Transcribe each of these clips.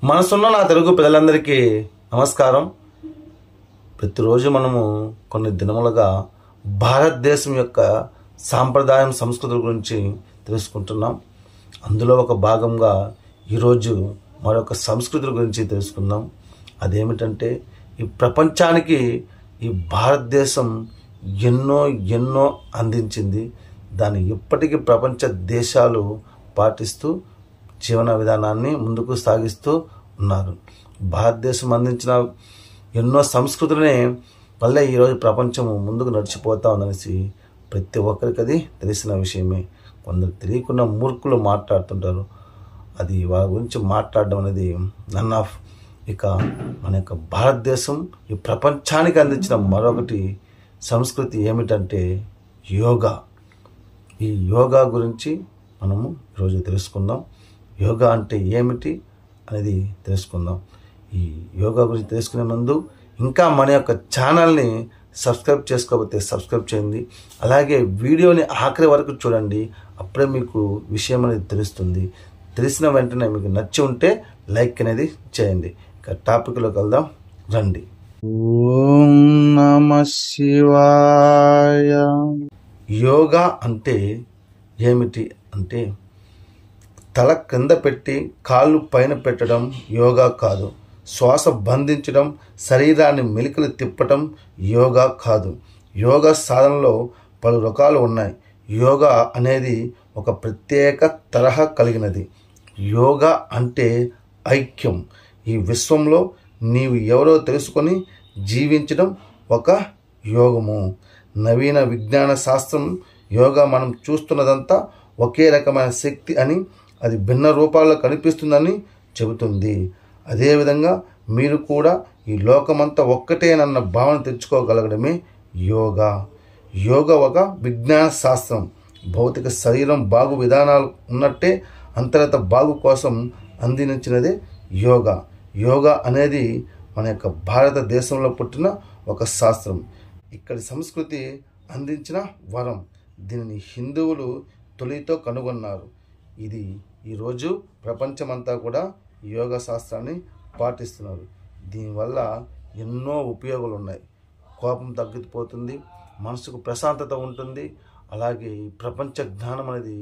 మనసున్న నా తెలుగు ప్రజలందరికీ నమస్కారం. ప్రతిరోజు మనము కొన్ని దినములుగా భారతదేశం యొక్క సాంప్రదాయం సంస్కృతుల గురించి తెలుసుకుంటున్నాం. అందులో ఒక భాగంగా ఈరోజు మరొక సంస్కృతుల గురించి తెలుసుకుందాం. అదేమిటంటే ఈ ప్రపంచానికి ఈ భారతదేశం ఎన్నో అందించింది. దాన్ని ఇప్పటికీ ప్రపంచ దేశాలు పాటిస్తూ జీవన విధానాన్ని ముందుకు సాగిస్తూ ఉన్నారు. భారతదేశం అందించిన ఎన్నో సంస్కృతులనే వల్లే ఈరోజు ప్రపంచం ముందుకు నడిచిపోతా ఉందనేసి ప్రతి ఒక్కరికి అది తెలిసిన విషయమే. కొందరు తెలియకుండా మూర్ఖులు మాట్లాడుతుంటారు. అది వారి గురించి మాట్లాడడం అనేది నన్ ఆఫ్. ఇక మన యొక్క భారతదేశం ఈ ప్రపంచానికి అందించిన మరొకటి సంస్కృతి ఏమిటంటే యోగా. ఈ యోగా గురించి మనము ఈరోజు తెలుసుకుందాం. యోగా అంటే ఏమిటి అనేది తెలుసుకుందాం. ఈ యోగా గురించి తెలుసుకునే ముందు ఇంకా మన యొక్క ఛానల్ని సబ్స్క్రైబ్ చేసుకోకపోతే సబ్స్క్రైబ్ చేయండి. అలాగే వీడియోని ఆఖరి వరకు చూడండి. అప్పుడే మీకు విషయం అనేది తెలుస్తుంది. తెలిసిన వెంటనే మీకు నచ్చి ఉంటే లైక్ అనేది చేయండి. ఇక టాపిక్లోకి వెళ్దాం రండి. ఓం నమః శివాయ. యోగా అంటే ఏమిటి అంటే తల కింద పెట్టి కాళ్ళు పైన పెట్టడం యోగా కాదు. శ్వాస బంధించడం, శరీరాన్ని మెలికలు తిప్పటం యోగా కాదు. యోగా సాధనలో పలు రకాలు ఉన్నాయి. యోగా అనేది ఒక ప్రత్యేక తరహా కలిగినది. యోగా అంటే ఐక్యం. ఈ విశ్వంలో నీవు ఎవరో తెలుసుకొని జీవించడం ఒక యోగము. నవీన విజ్ఞాన శాస్త్రం యోగా మనం చూస్తున్నదంతా ఒకే రకమైన శక్తి అని, అది భిన్న రూపాల్లో కనిపిస్తుందని చెబుతుంది. అదేవిధంగా మీరు కూడా ఈ లోకమంతా ఒక్కటేనన్న భావన తెచ్చుకోగలగడమే యోగా. యోగా ఒక విజ్ఞాన శాస్త్రం. భౌతిక శరీరం బాగు విధానాలు ఉన్నట్టే అంతర్గత బాగు కోసం అందించినదే యోగా. యోగా అనేది మన యొక్క భారతదేశంలో పుట్టిన ఒక శాస్త్రం. ఇక్కడి సంస్కృతి అందించిన వరం. దీనిని హిందువులు తొలితో కనుగొన్నారు. ఇది ఈరోజు ప్రపంచమంతా కూడా యోగా శాస్త్రాన్ని పాటిస్తున్నారు. దీనివల్ల ఎన్నో ఉపయోగాలు ఉన్నాయి. కోపం తగ్గిపోతుంది, మనసుకు ప్రశాంతత ఉంటుంది. అలాగే ఈ ప్రపంచ జ్ఞానం అనేది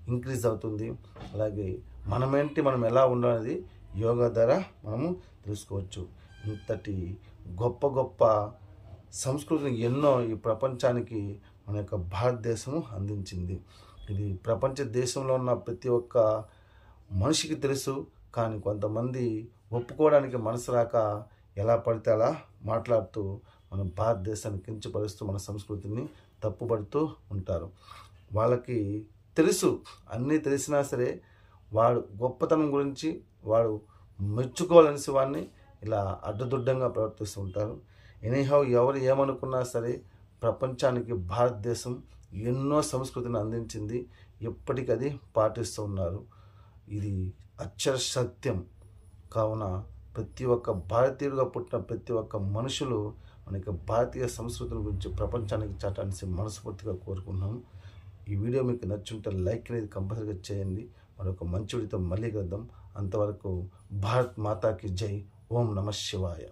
ఇంక్రీజ్ అవుతుంది. అలాగే మనం ఎలా ఉండాలనేది యోగా ద్వారా మనము తెలుసుకోవచ్చు. ఇంతటి గొప్ప సంస్కృతిని ఎన్నో ఈ ప్రపంచానికి మన యొక్క భారతదేశము అందించింది. ఇది ప్రపంచ దేశంలో ఉన్న ప్రతి ఒక్క మనిషికి తెలుసు. కానీ కొంతమంది ఒప్పుకోవడానికి మనసు రాక ఎలా పడితే అలా మాట్లాడుతూ మన భారతదేశాన్ని కించపరుస్తూ మన సంస్కృతిని తప్పుపడుతూ ఉంటారు. వాళ్ళకి తెలుసు, అన్నీ తెలిసినా సరే వాడు గొప్పతనం గురించి వాడు మెచ్చుకోవాలనేసి వాడిని ఇలా అడ్డదుడ్డంగా ప్రవర్తిస్తూ ఉంటారు. ఎనీహౌ ఎవరు ఏమనుకున్నా సరే ప్రపంచానికి భారతదేశం ఎన్నో సంస్కృతిని అందించింది. ఎప్పటికీ అది పాటిస్తూ ఉన్నారు. ఇది అక్షర సత్యం. కావున ప్రతి ఒక్క భారతీయుడిగా పుట్టిన ప్రతి ఒక్క మనుషులు మనకి భారతీయ సంస్కృతిని గురించి ప్రపంచానికి చాటాల్సి మనస్ఫూర్తిగా కోరుకున్నాము. ఈ వీడియో మీకు నచ్చుంటే లైక్ అనేది కంపల్సరీగా చేయండి. మరొక మంచి వీడియోతో మళ్ళీ కలుద్దాం. అంతవరకు భారత్ మాతాకి జై. ఓం నమః శివాయ.